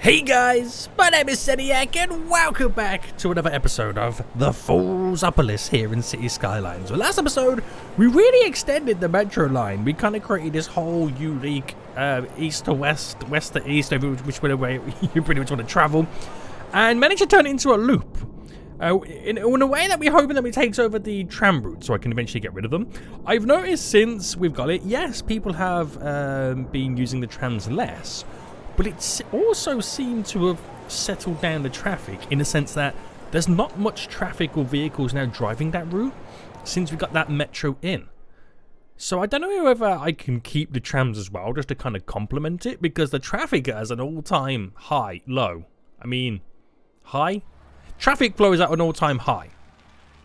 Hey guys, my name is Seniac and welcome back to another episode of the Foolsopolis here in City Skylines. Well, last episode, we really extended the metro line. We kind of created this whole unique east to west, west to east, which way you pretty much want to travel, and managed to turn it into a loop. In a way that we're hoping that it takes over the tram route so I can eventually get rid of them. I've noticed since we've got it, yes, people have been using the trams less, but it's also seemed to have settled down the traffic in the sense that there's not much traffic or vehicles now driving that route since we got that metro in. So I don't know whether I can keep the trams as well just to kind of complement it, because the traffic is an all-time high, low. I mean, high? Traffic flow is at an all-time high,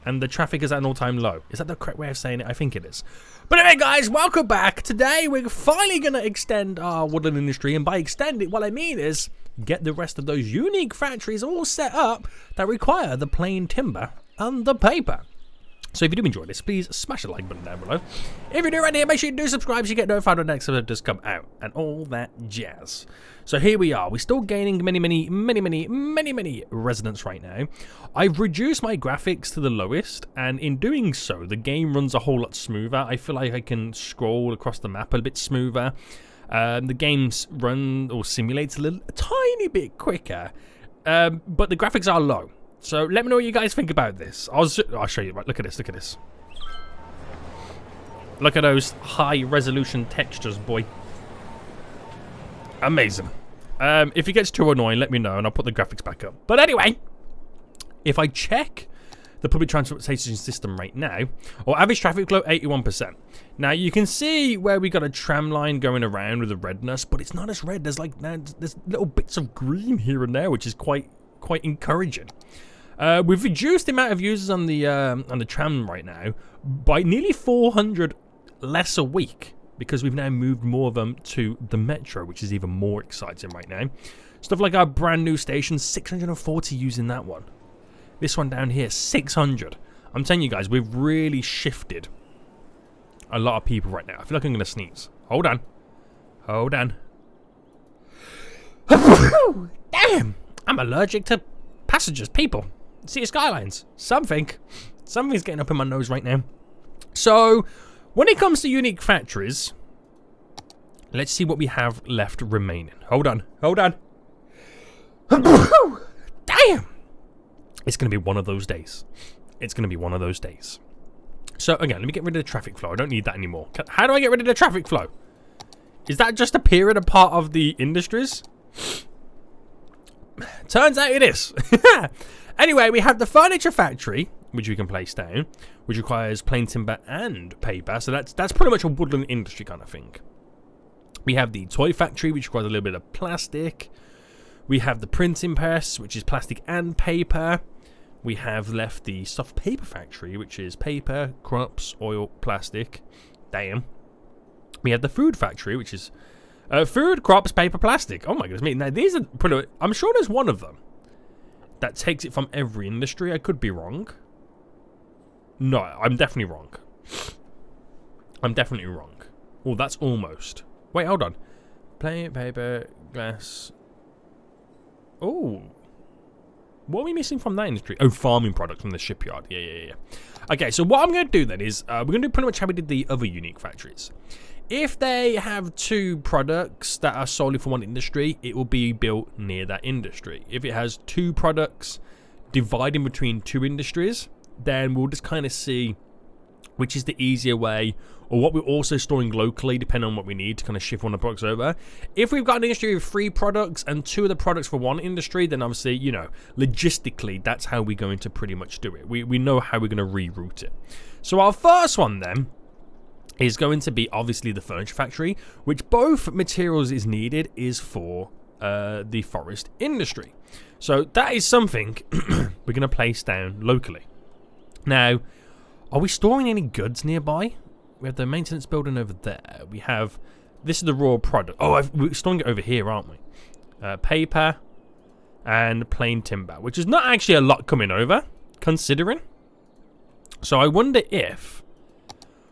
and the traffic is at an all-time low. Is that the correct way of saying it? I think it is. But anyway, guys, welcome back. Today, we're finally going to extend our woodland industry, and by extend it, what I mean is get the rest of those unique factories all set up that require the plain timber and the paper. So if you do enjoy this, please smash the like button down below. If you're new around here, make sure you do subscribe so you get notified when the next episode does come out, and all that jazz. So here we are. We're still gaining many residents right now. I've reduced my graphics to the lowest, and in doing so, the game runs a whole lot smoother. I feel like I can scroll across the map a bit smoother. The game run or simulates a tiny bit quicker, but the graphics are low. So let me know what you guys think about this. I'll show you. Right, look at this. Look at this. Look at those high resolution textures, boy. Amazing. If it gets too annoying, let me know and I'll put the graphics back up. But anyway, if I check the public transportation system right now, or average traffic flow, 81%. Now you can see where we got a tram line going around with the redness, but it's not as red. There's like there's little bits of green here and there, which is quite encouraging. We've reduced the amount of users on the tram right now by nearly 400 less a week, because we've now moved more of them to the metro, which is even more exciting right now. Stuff like our brand new station, 640 using that one. This one down here, 600. I'm telling you guys, we've really shifted a lot of people right now. I feel like I'm going to sneeze. Hold on. Hold on. Damn! I'm allergic to passengers, people. City Skylines. Something's getting up in my nose right now. So, when it comes to unique factories, let's see what we have left remaining. Hold on. Hold on. Damn! It's going to be one of those days. It's going to be one of those days. So, again, let me get rid of the traffic flow. I don't need that anymore. How do I get rid of the traffic flow? Is that just a period, a part of the industries? Turns out it is. Anyway, we have the furniture factory, which we can place down, which requires plain timber and paper. So that's pretty much a woodland industry kind of thing. We have the toy factory, which requires a little bit of plastic. We have the printing press, which is plastic and paper. We have left the soft paper factory, which is paper, crops, oil, plastic. Damn. We have the food factory, which is food, crops, paper, plastic. Oh my goodness me. Now, these are pretty... I'm sure there's one of them that takes it from every industry. I could be wrong. No, I'm definitely wrong. I'm definitely wrong. Oh, that's almost. Wait, hold on. Plain paper, glass. Oh. What are we missing from that industry? Oh, farming products from the shipyard. Yeah. Okay, so what I'm going to do then is we're going to do pretty much how we did the other unique factories. If they have two products that are solely for one industry, it will be built near that industry. If it has two products dividing between two industries, then we'll just kind of see which is the easier way, or what we're also storing locally, depending on what we need to kind of shift one of the products over. If we've got an industry with 3 products and 2 of the products for one industry, then obviously, you know, logistically, that's how we're going to pretty much do it. We know how we're going to reroute it. So our first one then is going to be obviously the furniture factory, which both materials is needed is for the forest industry. So that is something we're going to place down locally. Now, are we storing any goods nearby? We have the maintenance building over there. We have, this is the raw product. Oh, we're storing it over here, aren't we? Paper and plain timber, which is not actually a lot coming over, considering. So I wonder if,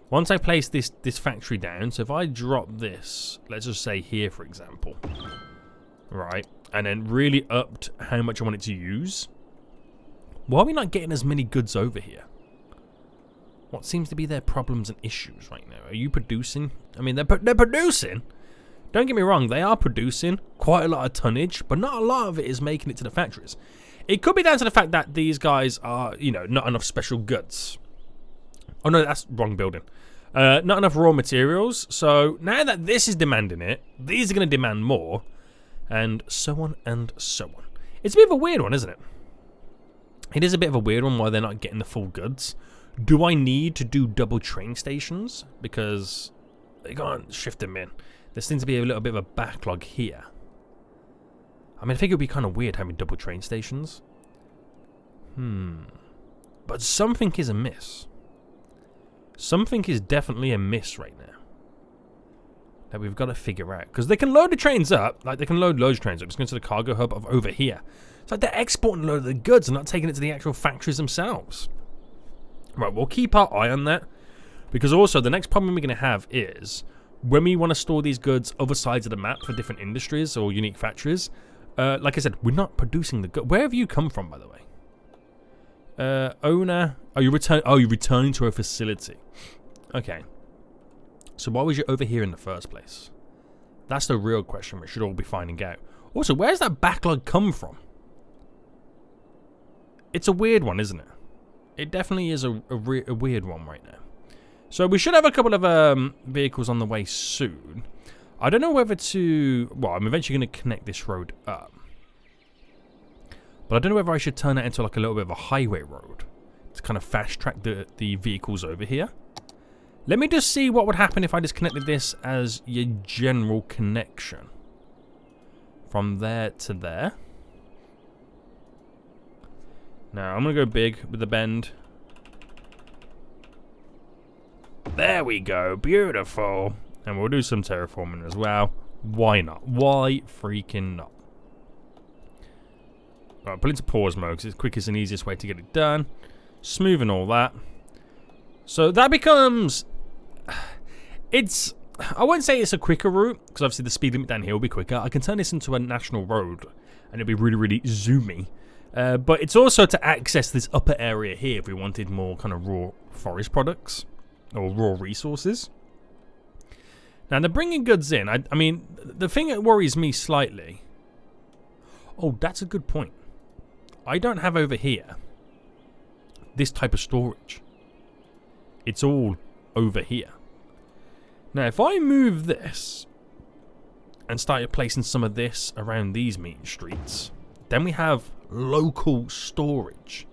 once I place this factory down, so if I drop this, let's just say here, for example, right, and then really upped how much I wanted to use. Why are we not getting as many goods over here? What seems to be their problems and issues right now? Are you producing? I mean, they're producing. Don't get me wrong, they are producing quite a lot of tonnage, but not a lot of it is making it to the factories. It could be down to the fact that these guys are, you know, not enough special goods. Oh no, that's wrong building. Not enough raw materials. So now that this is demanding it, these are going to demand more, and so on and so on. It's a bit of a weird one, isn't it? It is a bit of a weird one why they're not getting the full goods. Do I need to do double train stations? Because they can't shift them in. There seems to be a little bit of a backlog here. I mean, I think it would be kind of weird having double train stations. But something is amiss. Something is definitely amiss right now that we've got to figure out. Because they can load the trains up. Like, they can load loads of trains up. It's going to the cargo hub of over here. It's like they're exporting a load of the goods and not taking it to the actual factories themselves. Right, we'll keep our eye on that. Because also, the next problem we're going to have is when we want to store these goods other sides of the map for different industries or unique factories. Like I said, we're not producing the goods. Where have you come from, by the way? Owner. Oh, you're returning to a facility. Okay. So why was you over here in the first place? That's the real question we should all be finding out. Also, where's that backlog come from? It's a weird one, isn't it? It definitely is a weird one right now. So we should have a couple of vehicles on the way soon. I don't know whether to... Well, I'm eventually going to connect this road up. But I don't know whether I should turn that into like a little bit of a highway road to kind of fast track the vehicles over here. Let me just see what would happen if I just connected this as your general connection. From there to there. Now, I'm going to go big with the bend. There we go. Beautiful. And we'll do some terraforming as well. Why not? Why freaking not? Right, put into pause mode because it's the quickest and easiest way to get it done. Smooth and all that. So that becomes... It's... I won't say it's a quicker route because obviously the speed limit down here will be quicker. I can turn this into a national road and it'll be really, really zoomy. But it's also to access this upper area here if we wanted more kind of raw forest products or raw resources. Now, they're bringing goods in. I mean, the thing that worries me slightly... Oh, that's a good point. I don't have over here this type of storage. It's all over here. Now, if I move this and start placing some of this around these main streets, then we have local storage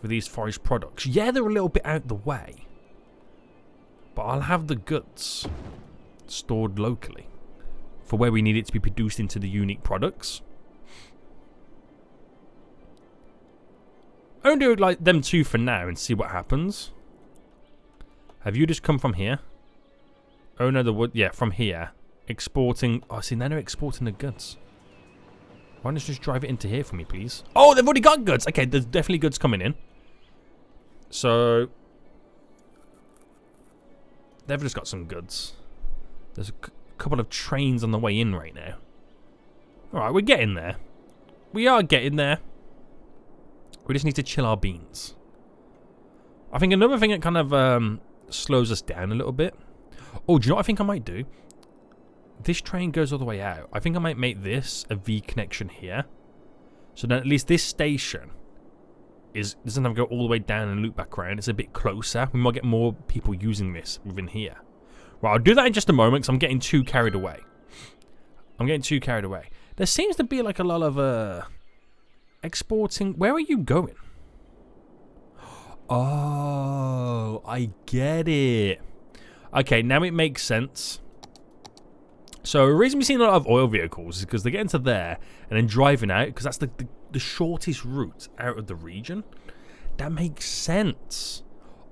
for these forest products. Yeah, they're a little bit out the way, but I'll have the goods stored locally for where we need it to be produced into the unique products. I'll do like them two for now and see what happens. Have you just come from here? Oh no, the wood. Yeah, from here. Exporting. Oh, see, now they're exporting the goods. Why don't you just drive it into here for me, please? Oh, they've already got goods. Okay, there's definitely goods coming in. So they've just got some goods. There's a couple of trains on the way in right now. Alright, we're getting there. We are getting there. We just need to chill our beans. I think another thing that kind of slows us down a little bit. Oh, do you know what I think I might do? This train goes all the way out. I think I might make this a V connection here. So then at least this station doesn't have to go all the way down and loop back around. It's a bit closer. We might get more people using this within here. Right, I'll do that in just a moment because I'm getting too carried away. There seems to be like a lot of exporting. Where are you going? Oh, I get it. Okay, now it makes sense. So the reason we've seen a lot of oil vehicles is because they get into there and then driving out because that's the shortest route out of the region. That makes sense.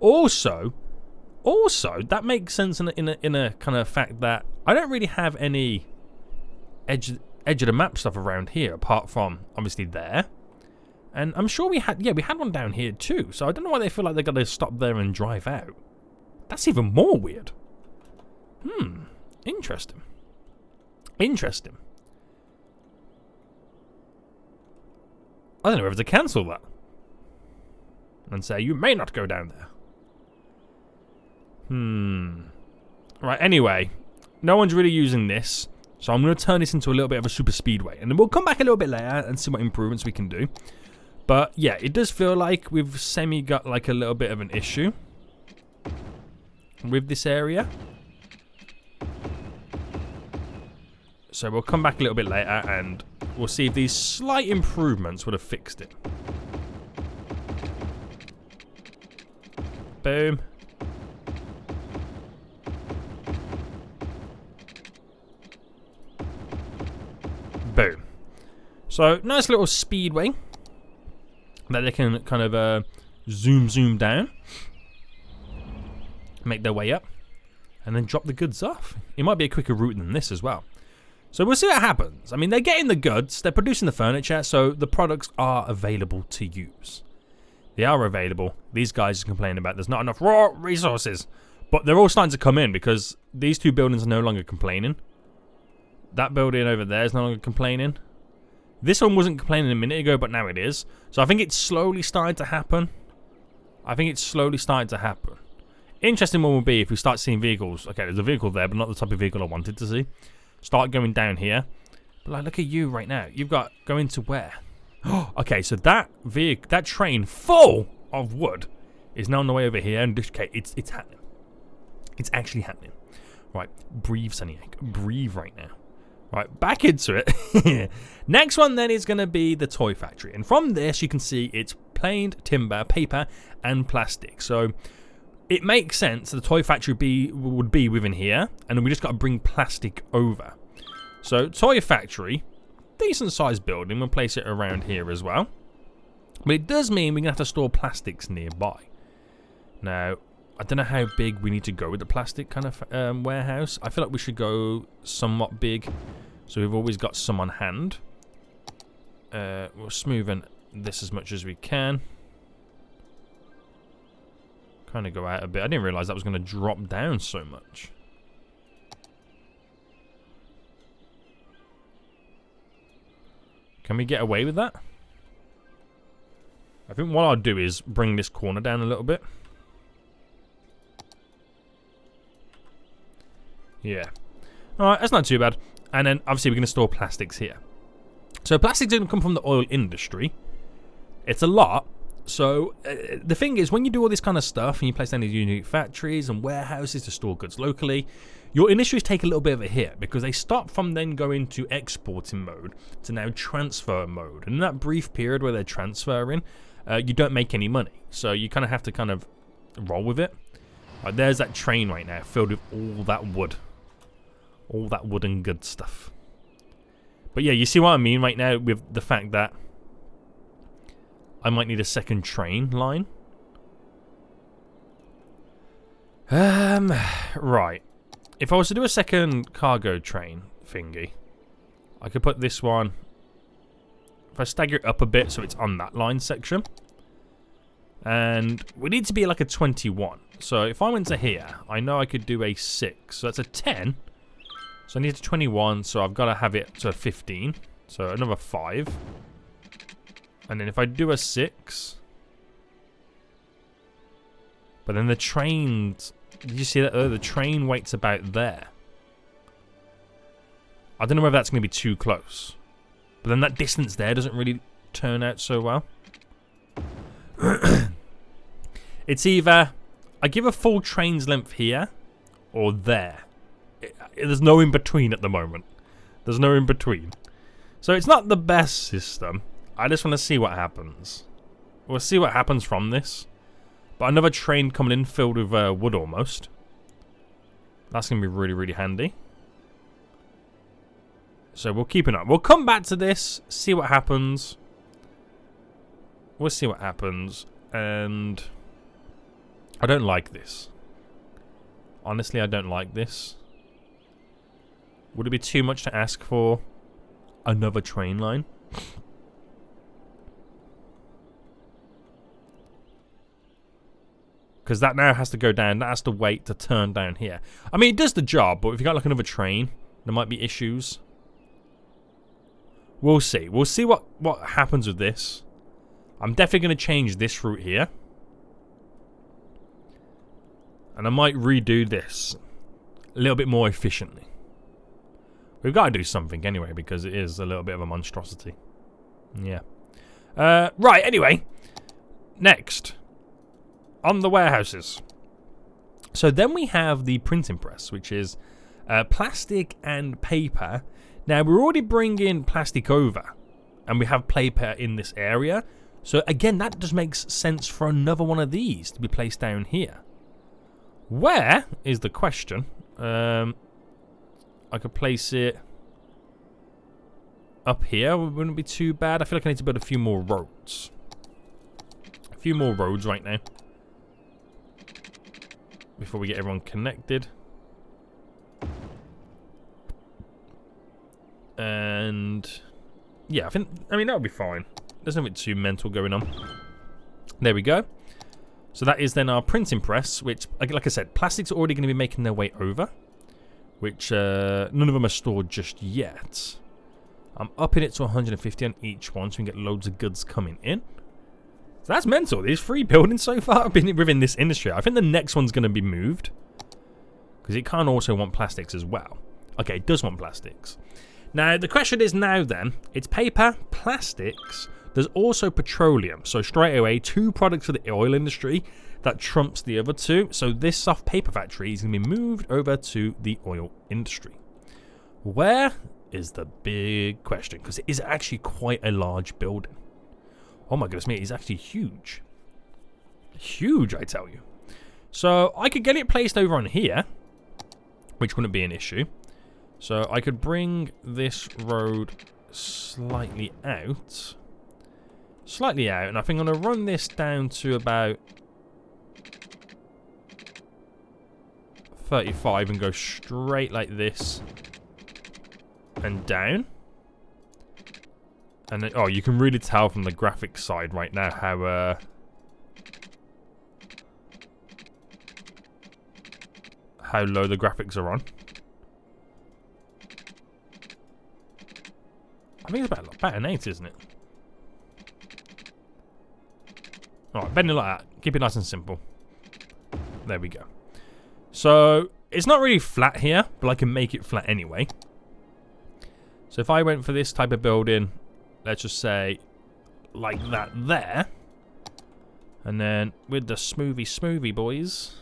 Also, that makes sense in a kind of fact that I don't really have any edge of the map stuff around here apart from obviously there. And I'm sure we had one down here too. So I don't know why they feel like they're going to stop there and drive out. That's even more weird. Interesting. I don't know whether to cancel that. And say, you may not go down there. Right, anyway. No one's really using this. So I'm going to turn this into a little bit of a super speedway. And then we'll come back a little bit later and see what improvements we can do. But yeah, it does feel like we've got like a little bit of an issue with this area. So we'll come back a little bit later and we'll see if these slight improvements would have fixed it. Boom. Boom. So, nice little speedway that they can kind of zoom down, make their way up, and then drop the goods off. It might be a quicker route than this as well. So we'll see what happens. I mean, they're getting the goods, they're producing the furniture, so the products are available to use. They are available. These guys are complaining about there's not enough raw resources. But they're all starting to come in because these two buildings are no longer complaining. That building over there is no longer complaining. This one wasn't complaining a minute ago, but now it is. So I think it's slowly starting to happen. Interesting one will be if we start seeing vehicles. Okay, there's a vehicle there, but not the type of vehicle I wanted to see. Start going down here. But like, look at you right now. You've got going to where? Okay, so that train full of wood is now on the way over here. And okay, it's happening. It's actually happening. Right, breathe, Sunny. Breathe right now. Right, back into it. Next one then is going to be the toy factory. And from this, you can see it's planed timber, paper, and plastic. So it makes sense the toy factory would be within here. And then we just got to bring plastic over. So toy factory, decent sized building. We'll place it around here as well. But it does mean we're going to have to store plastics nearby. Now, I don't know how big we need to go with the plastic kind of warehouse. I feel like we should go somewhat big, so we've always got some on hand. We're smoothing this as much as we can. Kind of go out a bit. I didn't realise that was going to drop down so much. Can we get away with that? I think what I'll do is bring this corner down a little bit. Yeah. Alright, that's not too bad. And then, obviously, we're going to store plastics here. So, plastics are going to come from the oil industry. It's a lot. So, the thing is, when you do all this kind of stuff, and you place down these unique factories and warehouses to store goods locally, your industries take a little bit of a hit, because they stop from then going to exporting mode to now transfer mode. And in that brief period where they're transferring, you don't make any money. So, you kind of have to kind of roll with it. Right, there's that train right now, filled with all that wood. All that wood and good stuff. But yeah, you see what I mean right now with the fact that I might need a second train line. Right. If I was to do a second cargo train thingy, I could put this one. If I stagger it up a bit so it's on that line section. And we need to be like a 21. So if I went to here, I know I could do a 6. So that's a 10. So I need a 21, so I've got to have it to a 15. So another 5. And then if I do a 6... But then the trains... Did you see that? The train waits about there. I don't know whether that's going to be too close. But then that distance there doesn't really turn out so well. It's either I give a full train's length here or there. There's no in between at the moment. There's no in between. So it's not the best system. I just want to see what happens. We'll see what happens from this. But another train coming in filled with wood almost. That's going to be really, really handy. So we'll keep an eye. We'll come back to this, see what happens. We'll see what happens. And I don't like this. Honestly, I don't like this. Would it be too much to ask for another train line? Because that now has to go down. That has to wait to turn down here. I mean, it does the job, but if you got like another train, there might be issues. We'll see. We'll see what happens with this. I'm definitely going to change this route here. And I might redo this a little bit more efficiently. We've got to do something anyway, because it is a little bit of a monstrosity. Yeah. Right, anyway. Next. On the warehouses. So then we have the printing press, which is plastic and paper. Now, we're already bringing plastic over. And we have paper in this area. So again, that just makes sense for another one of these to be placed down here. Where is the question? I could place it up here. Wouldn't be too bad. I feel like I need to build a few more roads. A few more roads right now. Before we get everyone connected. And yeah, I mean, that would be fine. There's nothing too mental going on. There we go. So that is then our printing press, which, like I said, plastics are already going to be making their way over. Which none of them are stored just yet. I'm upping it to 150 on each one so we can get loads of goods coming in. So that's mental. These 3 buildings so far have been within this industry. I think the next one's going to be moved. Because it can also want plastics as well. Okay, it does want plastics. Now, the question is now then, it's paper, plastics, there's also petroleum. So straight away, 2 products for the oil industry that trumps the other 2. So this soft paper factory is going to be moved over to the oil industry. Where is the big question? Because it is actually quite a large building. Oh my goodness me, it's actually huge. Huge, I tell you. So I could get it placed over on here, which wouldn't be an issue. So I could bring this road slightly out. And I think I'm going to run this down to about 35 and go straight like this and down. And then, oh, you can really tell from the graphics side right now how low the graphics are on. I think it's about an 8, isn't it? Alright, bend it like that. Keep it nice and simple. There we go. So, it's not really flat here, but I can make it flat anyway. So if I went for this type of building, let's just say, like that there. And then, with the smoothie boys.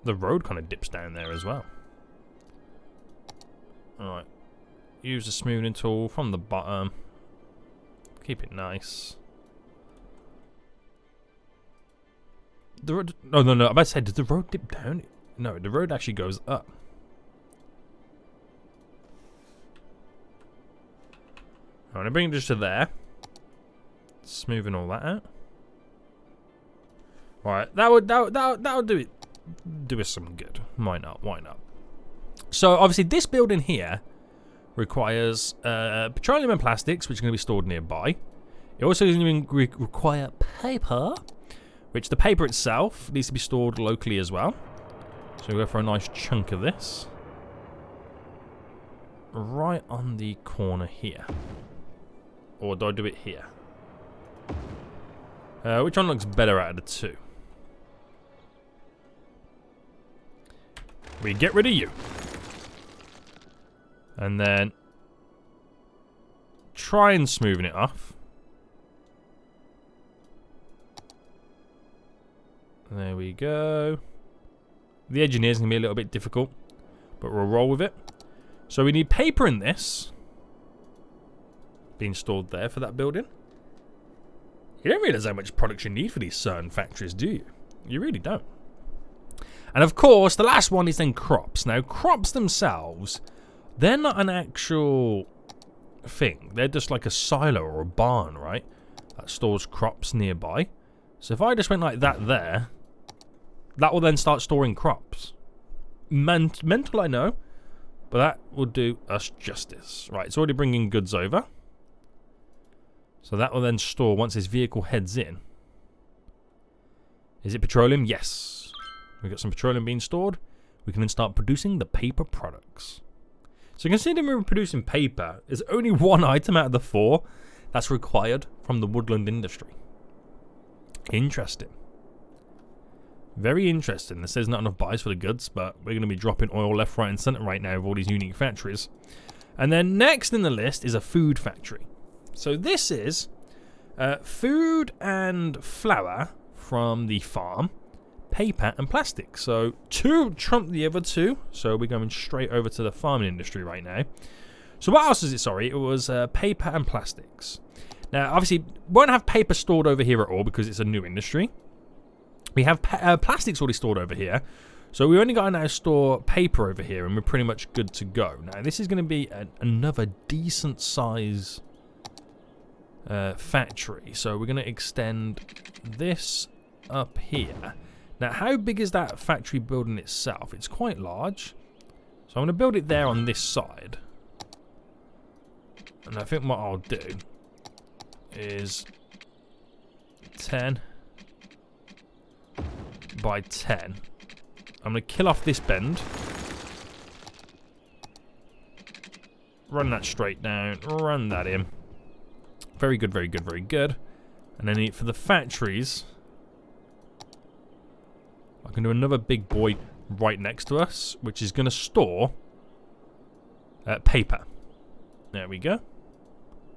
The road kind of dips down there as well. Alright. Use the smoothing tool from the bottom. Keep it nice. The road... No. I'm about to say, does the road dip down? No, the road actually goes up. Alright, I'm bringing it just to there. Smoothing all that out. Alright, that would do it. Do us some good. Why not? So, obviously, this building here requires petroleum and plastics, which are going to be stored nearby. It also is going to require paper, which the paper itself needs to be stored locally as well. So we'll go for a nice chunk of this. Right on the corner here. Or do I do it here? Which one looks better out of the 2? We get rid of you. And then try and smoothen it off. There we go. The edging is going to be a little bit difficult, but we'll roll with it. So we need paper in this being stored there for that building. You don't realize how much products you need for these certain factories, do you? You really don't. And of course, the last one is then crops. Now, crops themselves, they're not an actual thing. They're just like a silo or a barn, right? That stores crops nearby. So if I just went like that there, that will then start storing crops. Mental, I know, but that will do us justice. Right, it's already bringing goods over. So that will then store once this vehicle heads in. Is it petroleum? Yes. We've got some petroleum being stored. We can then start producing the paper products. So considering we're producing paper, there's only one item out of the 4 that's required from the woodland industry. Interesting. Very interesting. This says not enough buys for the goods, but we're going to be dropping oil left, right, and centre right now with all these unique factories. And then next in the list is a food factory. So this is food and flour from the farm, paper and plastic. So 2 trump the other 2. So we're going straight over to the farming industry right now. So what else is it? Sorry, it was paper and plastics. Now, obviously, won't have paper stored over here at all because it's a new industry. We have plastics already stored over here. So we only got to now store paper over here and we're pretty much good to go. Now, this is going to be another decent size factory. So we're going to extend this up here. Now, how big is that factory building itself? It's quite large. So I'm going to build it there on this side. And I think what I'll do is 10 by 10. I'm going to kill off this bend. Run that straight down. Run that in. Very good, very good, very good. And then for the factories, I can do another big boy right next to us, which is going to store paper. There we go.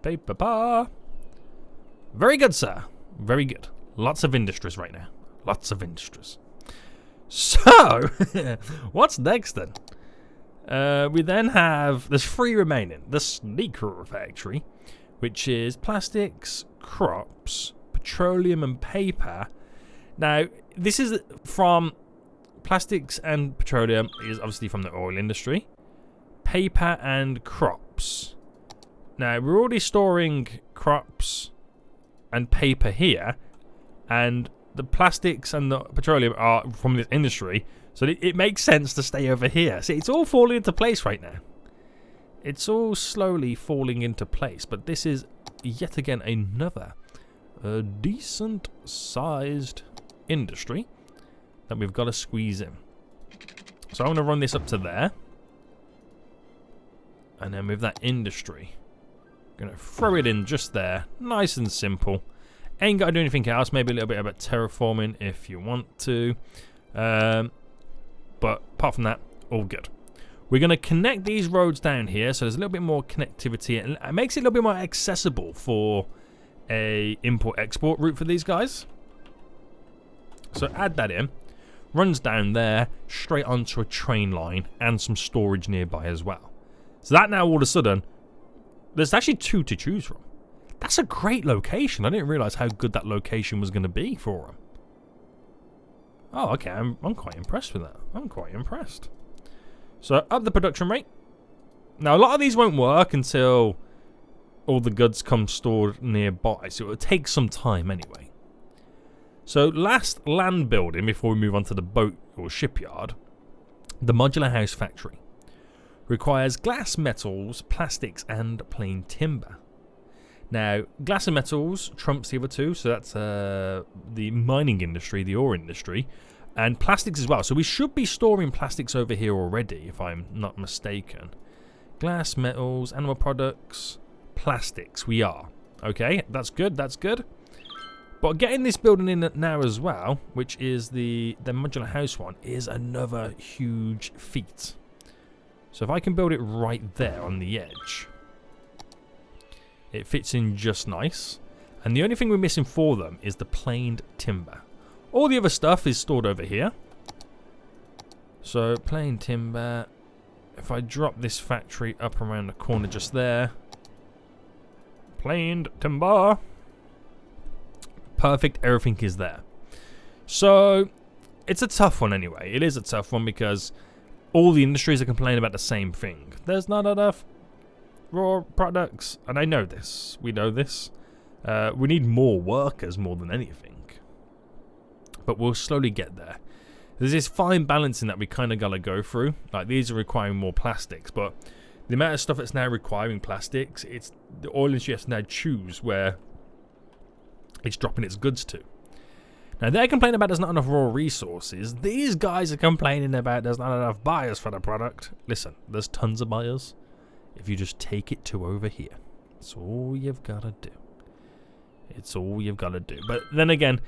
Paper bar. Very good, sir. Very good. Lots of industries right now. Lots of industries. So, what's next then? We then have, there's 3 remaining. The sneaker factory, which is plastics, crops, petroleum and paper. Now, this is from plastics and petroleum is obviously from the oil industry. Paper and crops. Now, we're already storing crops and paper here, and the plastics and the petroleum are from this industry, so it makes sense to stay over here. See, it's all falling into place right now. It's all slowly falling into place, but this is yet again another decent sized industry that we've got to squeeze in. So I'm going to run this up to there, and then with that industry, I'm going to throw it in just there, nice and simple. Ain't got to do anything else. Maybe a little bit about terraforming if you want to. But apart from that, all good. We're going to connect these roads down here, so there's a little bit more connectivity. And it makes it a little bit more accessible for a import-export route for these guys. So add that in. Runs down there, straight onto a train line, and some storage nearby as well. So that now, all of a sudden, there's actually 2 to choose from. That's a great location. I didn't realise how good that location was going to be for them. Oh, okay. I'm quite impressed with that. I'm quite impressed. So, up the production rate. Now, a lot of these won't work until all the goods come stored nearby. So, it will take some time anyway. So, last land building before we move on to the boat or shipyard. The modular house factory. Requires glass, metals, plastics, and plain timber. Now, glass and metals trumps the other 2, so that's the mining industry, the ore industry, and plastics as well. So we should be storing plastics over here already, if I'm not mistaken. Glass, metals, animal products, plastics, we are. Okay, that's good, that's good. But getting this building in now as well, which is the modular house one, is another huge feat. So if I can build it right there on the edge, it fits in just nice. And the only thing we're missing for them is the planed timber. All the other stuff is stored over here. So plain timber. If I drop this factory up around the corner just there. Planed timber. Perfect, everything is there. So it's a tough one anyway. It is a tough one because all the industries are complaining about the same thing. There's not enough raw products, and I know this. We know this. We need more workers more than anything, but we'll slowly get there. There's this fine balancing that we kind of gotta go through. Like, these are requiring more plastics, but the amount of stuff that's now requiring plastics, it's the oil industry has to now choose where it's dropping its goods to. Now, they're complaining about there's not enough raw resources. These guys are complaining about there's not enough buyers for the product. Listen, there's tons of buyers. if you just take it to over here. That's all you've got to do. It's all you've got to do. But then again,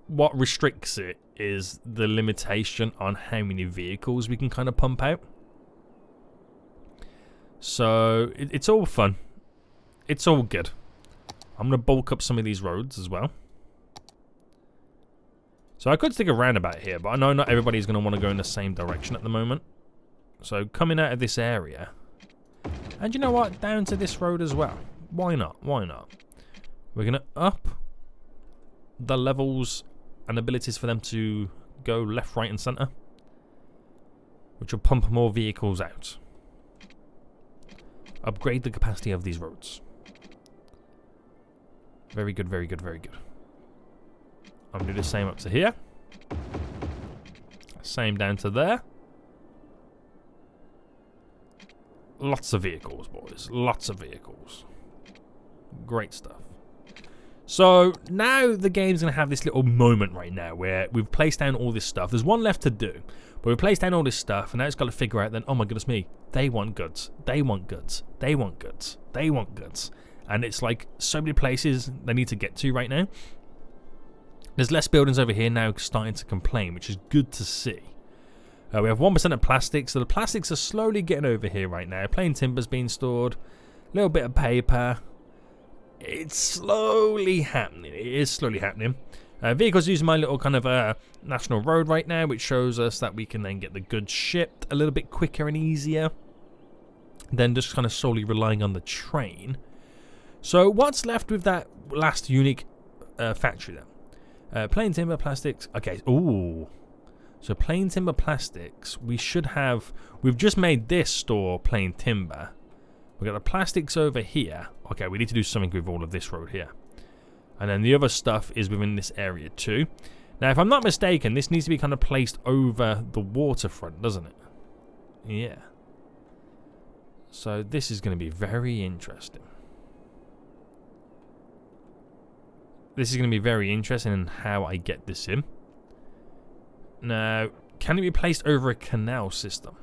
what restricts it is the limitation on how many vehicles we can kind of pump out. So it's all fun. It's all good. I'm going to bulk up some of these roads as well. So I could stick a roundabout here, but I know not everybody's going to want to go in the same direction at the moment. So coming out of this area. And you know what? Down to this road as well. Why not? Why not? We're going to up the levels and abilities for them to go left, right, and center, which will pump more vehicles out. Upgrade the capacity of these roads. Very good, very good, very good. I'm going to do the same up to here. Same down to there. Lots of vehicles, boys. Lots of vehicles. Great stuff. So now the game's going to have this little moment right now where we've placed down all this stuff. There's one left to do, but we've placed down all this stuff, and now it's got to figure out then, oh my goodness me, they want goods, they want goods, they want goods, they want goods. And it's like so many places they need to get to right now. There's less buildings over here now starting to complain, which is good to see. We have 1% of plastic, so the plastics are slowly getting over here right now. Plain timber's being stored, a little bit of paper. It's slowly happening. It is slowly happening. Vehicles using my little kind of national road right now, which shows us that we can then get the goods shipped a little bit quicker and easier than just kind of solely relying on the train. So what's left with that last unique factory then? Plain timber, plastics. Okay. Ooh. So plain timber, plastics. We should have. We've just made this store plain timber. We've got the plastics over here. Okay, we need to do something with all of this road here. And then the other stuff is within this area too. Now, if I'm not mistaken, this needs to be kind of placed over the waterfront, doesn't it? Yeah. So this is going to be very interesting. This is going to be very interesting in how I get this in. Now, can it be placed over a canal system?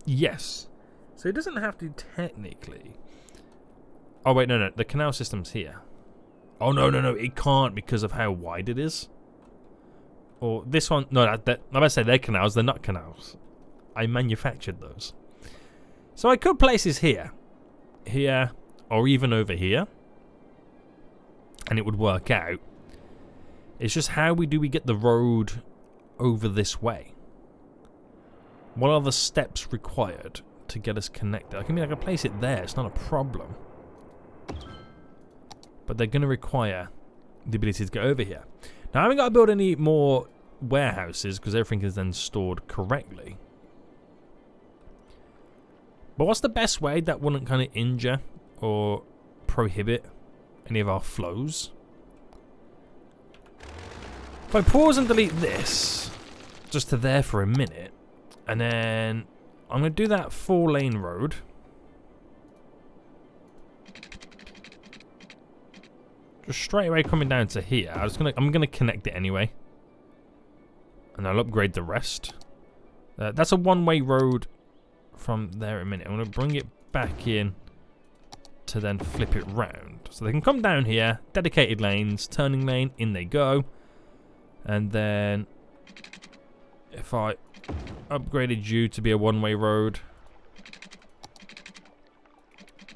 Yes. So it doesn't have to technically. Oh wait, no, the canal system's here. Oh no, it can't because of how wide it is. Or this one, no, I'm about to say they're canals, they're not canals. I manufactured those. So I could place this here, or even over here, and it would work out. It's just how we get the road over this way. What are the steps required to get us connected? I can place it there, it's not a problem. But they're going to require the ability to get over here. Now I haven't got to build any more warehouses because everything is then stored correctly. But what's the best way that wouldn't kind of injure or prohibit any of our flows? If I pause and delete this, just to there for a minute, and then I'm going to do that 4-lane road. Just straight away coming down to here. I'm gonna connect it anyway, and I'll upgrade the rest. That's a one-way road from there in a minute. I'm gonna bring it back in to then flip it round, so they can come down here. Dedicated lanes, turning lane, in they go, and then if I upgraded you to be a one-way road,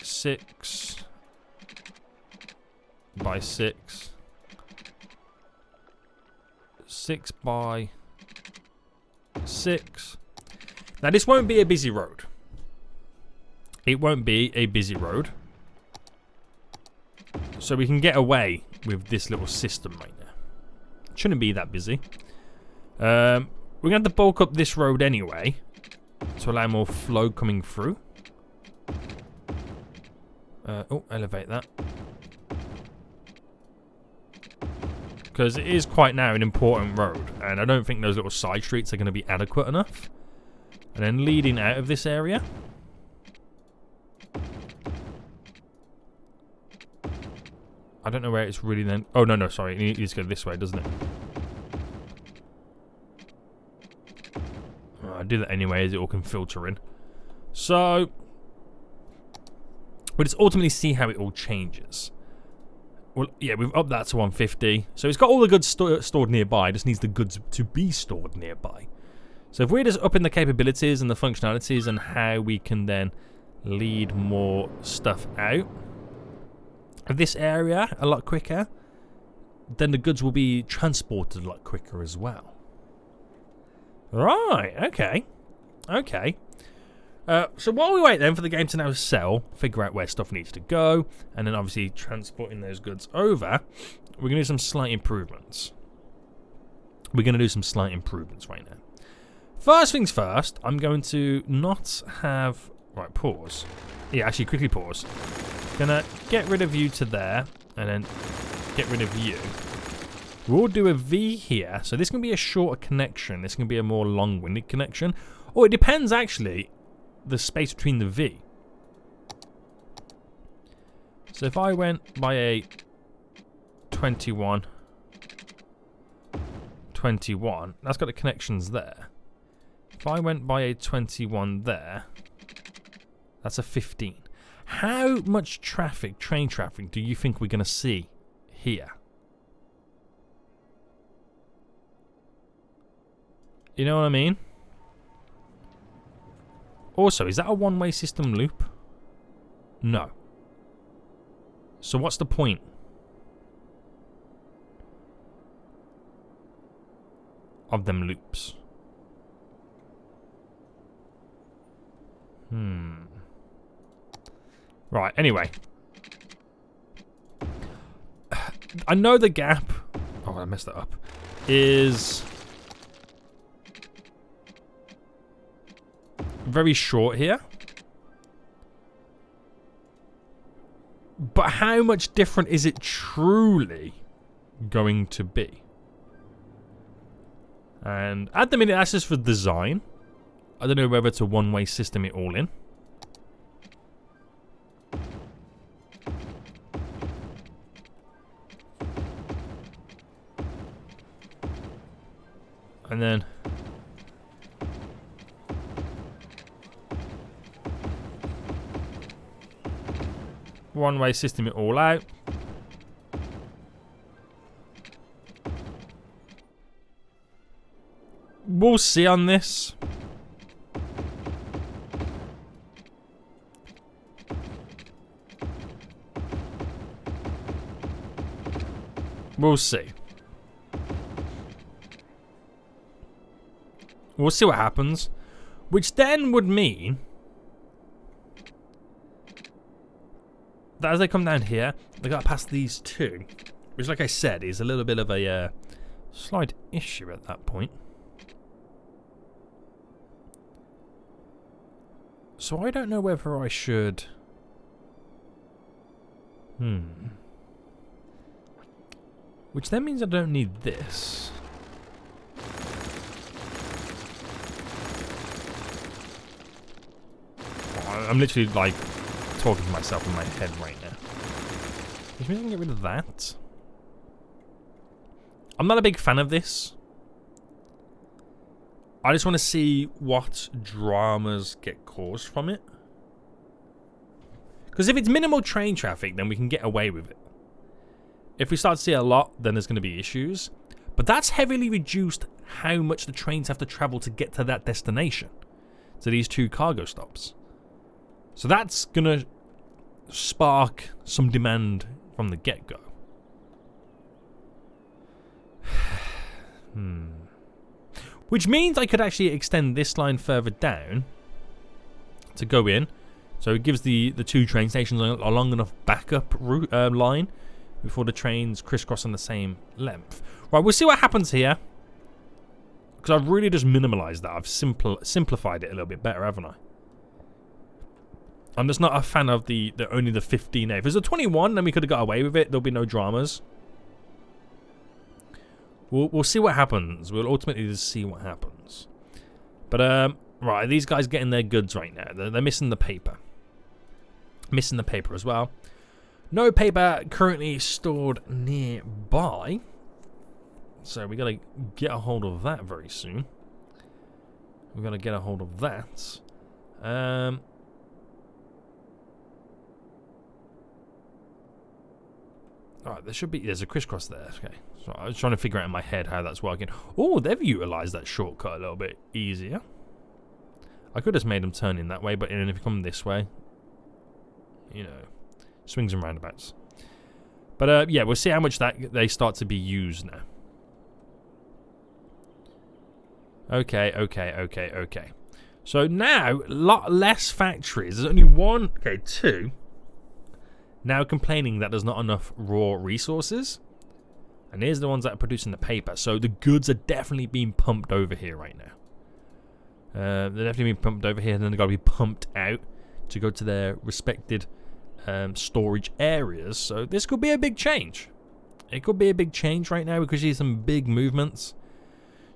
6 by 6, 6 by 6. Now this won't be a busy road. It won't be a busy road. So we can get away with this little system right now. It shouldn't be that busy. We're going to have to bulk up this road anyway to allow more flow coming through. Elevate that. Because it is quite now an important road, and I don't think those little side streets are going to be adequate enough. And then leading out of this area, I don't know where it's really then. Oh no, sorry, it needs to go this way, doesn't it? I do that anyway, as it all can filter in. So But it's ultimately see how it all changes. Well, yeah, we've upped that to 150. So it's got all the goods stored nearby. It just needs the goods to be stored nearby. So if we're just upping the capabilities and the functionalities and how we can then lead more stuff out of this area a lot quicker, then the goods will be transported a lot quicker as well. Right, okay. Okay. So while we wait then for the game to now sell, figure out where stuff needs to go, and then obviously transporting those goods over, we're going to do some slight improvements. We're going to do some slight improvements right now. First things first, I'm going to not have... Right, pause. Yeah, actually quickly pause. Gonna get rid of you to there, and then get rid of you. We'll do a V here, so this can be a shorter connection. This can be a more long-winded connection. Or it depends actually the space between the V. So if I went by a 21, 21, that's got the connections there. If I went by a 21 there, that's a 15. How much traffic, train traffic, do you think we're going to see here? You know what I mean? Also, is that a one-way system loop? No. So what's the point? Of them loops? Right, anyway. I know the gap... Oh, I messed that up. Is... very short here. But how much different is it truly going to be? And at the minute, that's just for design. I don't know whether it's a one-way system it all in. And then... one-way system it all out. We'll see on this. We'll see. We'll see what happens. Which then would mean that as they come down here, they got past these two, which, like I said, is a little bit of a slight issue at that point. So I don't know whether I should... Which then means I don't need this. Oh, I'm literally, like, talking to myself in my head right now. Which means I can get rid of that. I'm not a big fan of this. I just want to see what dramas get caused from it. Because if it's minimal train traffic, then we can get away with it. If we start to see a lot, then there's going to be issues. But that's heavily reduced how much the trains have to travel to get to that destination. To these two cargo stops. So that's going to spark some demand from the get-go. Which means I could actually extend this line further down to go in. So it gives the two train stations a long enough backup route, line before the trains crisscross on the same length. Right, we'll see what happens here. Because I've really just minimalised that. I've simplified it a little bit better, haven't I? I'm just not a fan of the only the 15A. If it was a 21, then we could have got away with it. There'll be no dramas. We'll see what happens. We'll ultimately just see what happens. But, right, these guys getting their goods right now. They're missing the paper. Missing the paper as well. No paper currently stored nearby. So we got to get a hold of that very soon. We've got to get a hold of that. Alright, there's a crisscross there. Okay. So I was trying to figure out in my head how that's working. Oh, they've utilised that shortcut a little bit easier. I could have just made them turn in that way, but if you come this way, you know, swings and roundabouts. But yeah, we'll see how much that they start to be used now. Okay. So now, a lot less factories. There's only one, two, now complaining that there's not enough raw resources. And here's the ones that are producing the paper. So the goods are definitely being pumped over here right now. They're definitely being pumped over here, and then they've got to be pumped out to go to their respected storage areas. So this could be a big change. It could be a big change right now. We could see some big movements.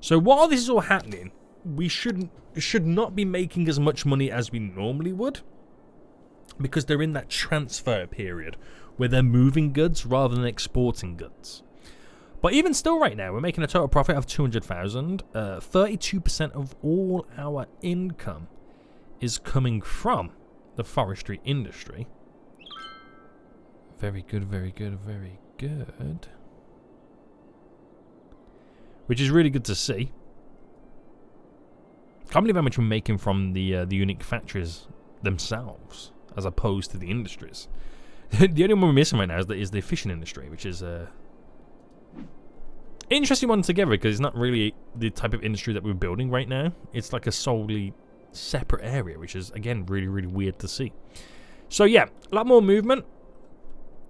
So while this is all happening, we should not be making as much money as we normally would, because they're in that transfer period where they're moving goods rather than exporting goods. But even still right now, we're making a total profit of 200,000. 32% of all our income is coming from the forestry industry. Very good, very good, very good. Which is really good to see. Can't believe how much we're making from the unique factories themselves, as opposed to the industries. The only one we're missing right now is the fishing industry, which is interesting one together, because it's not really the type of industry that we're building right now. It's like a solely separate area, which is, again, really, really weird to see. So yeah, a lot more movement.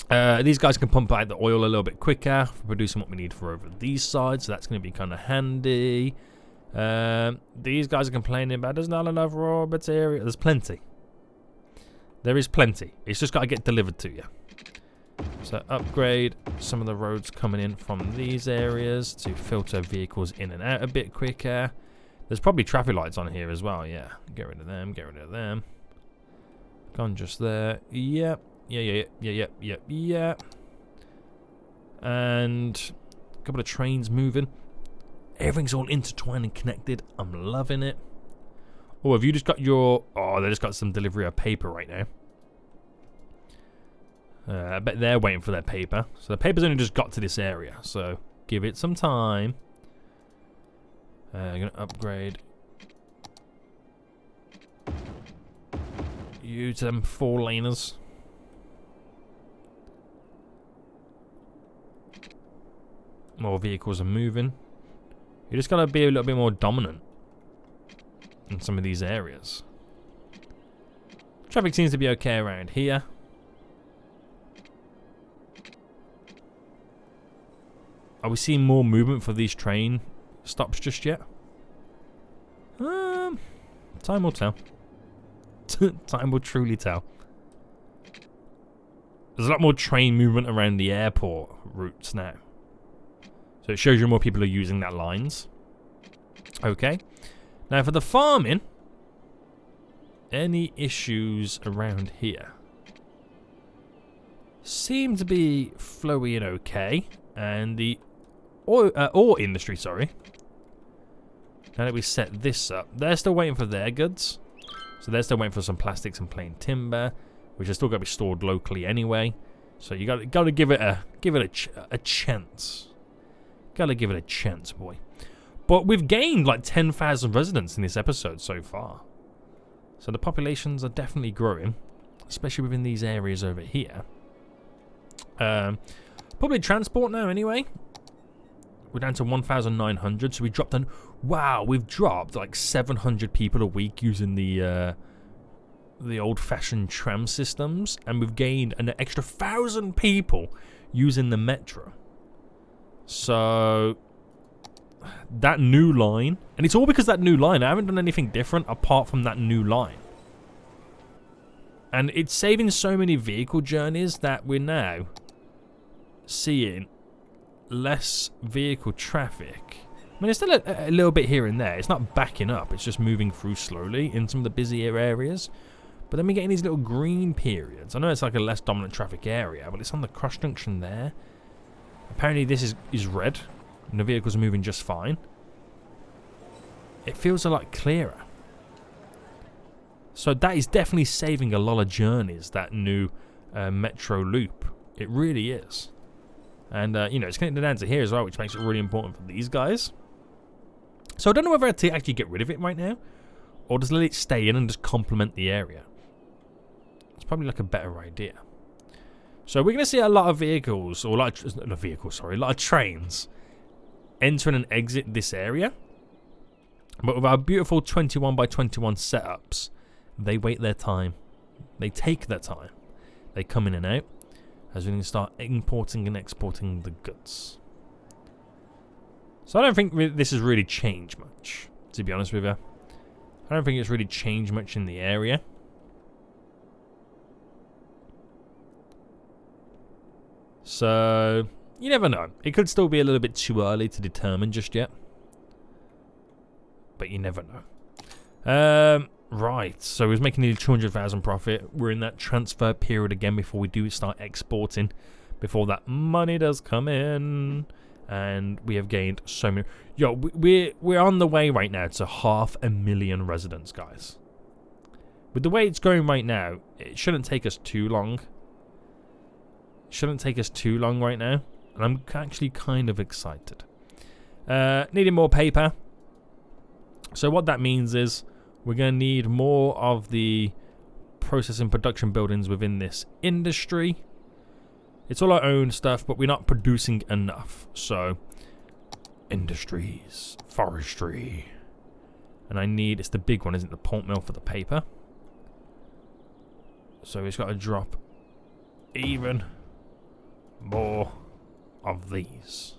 These guys can pump out the oil a little bit quicker for producing what we need for over these sides, so that's going to be kind of handy. These guys are complaining about there's not enough raw material. There's plenty. There is plenty. It's just got to get delivered to you. So upgrade some of the roads coming in from these areas to filter vehicles in and out a bit quicker. There's probably traffic lights on here as well. Yeah, get rid of them. Get rid of them. Gone just there. Yep. Yeah. And a couple of trains moving. Everything's all intertwined and connected. I'm loving it. Oh, have you just got your... Oh, they just got some delivery of paper right now. I bet they're waiting for their paper. So the paper's only just got to this area. So give it some time. I'm going to upgrade you to them 4-laners. More vehicles are moving. You just gotta be a little bit more dominant in some of these areas. Traffic seems to be okay around here. Are we seeing more movement for these train stops just yet? Time will tell. Time will truly tell. There's a lot more train movement around the airport routes now. So it shows you more people are using that lines. Okay. Now for the farming, any issues around here? Seem to be flowing okay. And the ore industry, sorry. Now that we set this up, they're still waiting for their goods. So they're still waiting for some plastics and plain timber, which are still got to be stored locally anyway. So you got to give it a chance. Gotta give it a chance, boy. But we've gained like 10,000 residents in this episode so far. So the populations are definitely growing, especially within these areas over here. Public transport now, anyway. We're down to 1,900, so we dropped on... Wow, we've dropped like 700 people a week using the old-fashioned tram systems, and we've gained an extra 1,000 people using the metro. So that new line, and it's all because of that new line. I haven't done anything different apart from that new line. And it's saving so many vehicle journeys that we're now seeing less vehicle traffic. I mean, it's still a little bit here and there. It's not backing up. It's just moving through slowly in some of the busier areas. But then we're getting these little green periods. I know it's like a less dominant traffic area, but it's on the cross junction there. Apparently this is red, and the vehicles are moving just fine. It feels a lot clearer. So that is definitely saving a lot of journeys, that new metro loop. It really is. And, you know, it's connected down to here as well, which makes it really important for these guys. So I don't know whether to actually get rid of it right now, or just let it stay in and just complement the area. It's probably like a better idea. So we're going to see a lot of vehicles, or a lot of trains enter and exit this area. But with our beautiful 21 by 21 setups, they wait their time. They take their time. They come in and out as we can start importing and exporting the goods. So I don't think this has really changed much, to be honest with you. I don't think it's really changed much in the area. So, you never know. It could still be a little bit too early to determine just yet. But you never know. Right, so we was making nearly 200,000 profit. We're in that transfer period again before we do start exporting. Before that money does come in. And we have gained so many. Yo, we're on the way right now to 500,000 residents, guys. With the way it's going right now, it shouldn't take us too long. It shouldn't take us too long right now. And I'm actually kind of excited. Needing more paper. So what that means is we're going to need more of the processing production buildings within this industry. It's all our own stuff, but we're not producing enough. So, industries, forestry. And I need, it's the big one, isn't it? The pulp mill for the paper. So it's got to drop even more of these.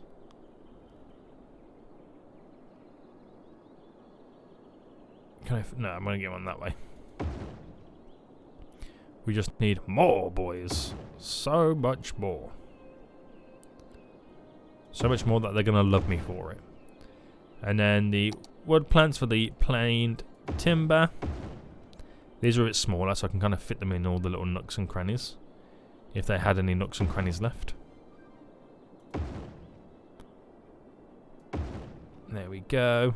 Can I? No, I'm going to get one that way. We just need more, boys. So much more. So much more that they're going to love me for it. And then the wood plants for the planed timber. These are a bit smaller, so I can kind of fit them in all the little nooks and crannies. If they had any nooks and crannies left. There we go.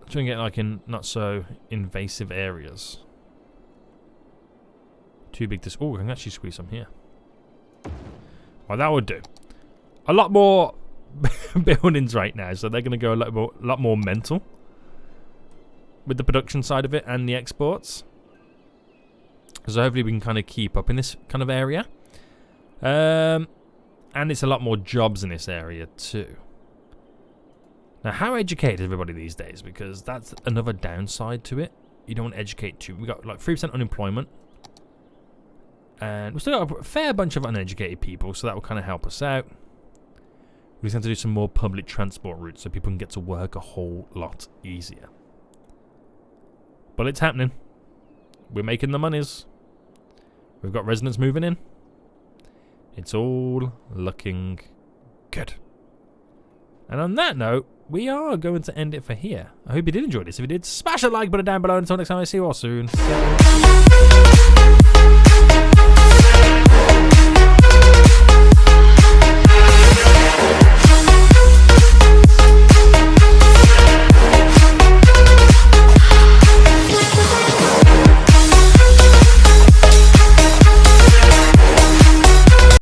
Trying to get like in not so invasive areas. Too big to... Oh, I can actually squeeze some here. Well, that would do. A lot more buildings right now, so they're going to go a lot more mental with the production side of it and the exports. So hopefully we can kind of keep up in this kind of area. And it's a lot more jobs in this area too. Now, how educated is everybody these days? Because that's another downside to it. You don't want to educate too. We got like 3% unemployment. And we've still got a fair bunch of uneducated people, so that will kind of help us out. We just have to do some more public transport routes so people can get to work a whole lot easier. But it's happening. We're making the monies. We've got residents moving in. It's all looking good. And on that note, we are going to end it for here. I hope you did enjoy this. If you did, smash that like button down below. Until next time, I see you all soon.